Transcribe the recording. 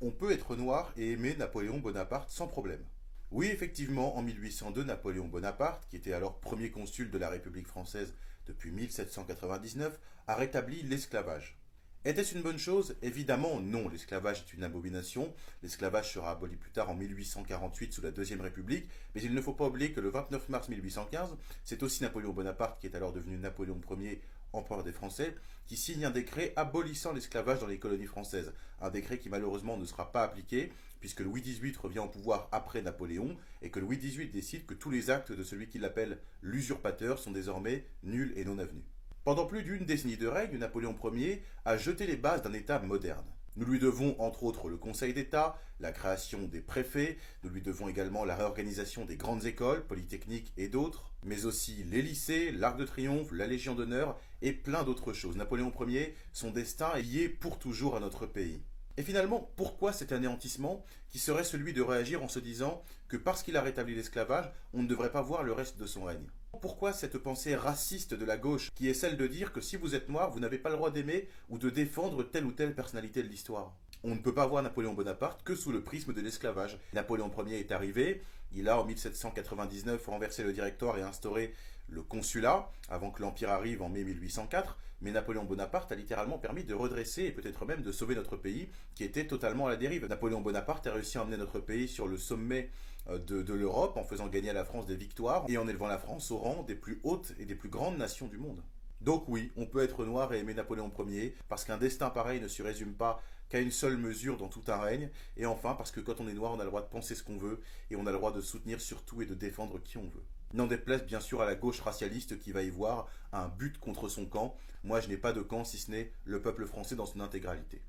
On peut être noir et aimer Napoléon Bonaparte sans problème. Oui, effectivement, en 1802, Napoléon Bonaparte, qui était alors premier consul de la République française depuis 1799, a rétabli l'esclavage. Était-ce une bonne chose? Évidemment non, l'esclavage est une abomination. L'esclavage sera aboli plus tard en 1848 sous la Deuxième République, mais il ne faut pas oublier que le 29 mars 1815, c'est aussi Napoléon Bonaparte, qui est alors devenu Napoléon Ier, empereur des Français, qui signe un décret abolissant l'esclavage dans les colonies françaises. Un décret qui malheureusement ne sera pas appliqué, puisque Louis XVIII revient au pouvoir après Napoléon, et que Louis XVIII décide que tous les actes de celui qu'il appelle l'usurpateur sont désormais nuls et non avenus. Pendant plus d'une décennie de règne, Napoléon Ier a jeté les bases d'un État moderne. Nous lui devons entre autres le Conseil d'État, la création des préfets, nous lui devons également la réorganisation des grandes écoles, polytechniques et d'autres, mais aussi les lycées, l'Arc de Triomphe, la Légion d'honneur et plein d'autres choses. Napoléon Ier, son destin est lié pour toujours à notre pays. Et finalement, pourquoi cet anéantissement qui serait celui de réagir en se disant que parce qu'il a rétabli l'esclavage, on ne devrait pas voir le reste de son règne? Pourquoi cette pensée raciste de la gauche qui est celle de dire que si vous êtes noir, vous n'avez pas le droit d'aimer ou de défendre telle ou telle personnalité de l'histoire? On ne peut pas voir Napoléon Bonaparte que sous le prisme de l'esclavage. Napoléon Ier est arrivé, il a en 1799 renversé le directoire et instauré le consulat, avant que l'Empire arrive en mai 1804, mais Napoléon Bonaparte a littéralement permis de redresser et peut-être même de sauver notre pays qui était totalement à la dérive. Napoléon Bonaparte a réussi à emmener notre pays sur le sommet de l'Europe en faisant gagner à la France des victoires et en élevant la France au rang des plus hautes et des plus grandes nations du monde. Donc oui, on peut être noir et aimer Napoléon Ier, parce qu'un destin pareil ne se résume pas qu'à une seule mesure dans tout un règne, et enfin parce que quand on est noir, on a le droit de penser ce qu'on veut, et on a le droit de soutenir surtout et de défendre qui on veut. N'en déplaise bien sûr à la gauche racialiste qui va y voir un but contre son camp. Moi je n'ai pas de camp si ce n'est le peuple français dans son intégralité.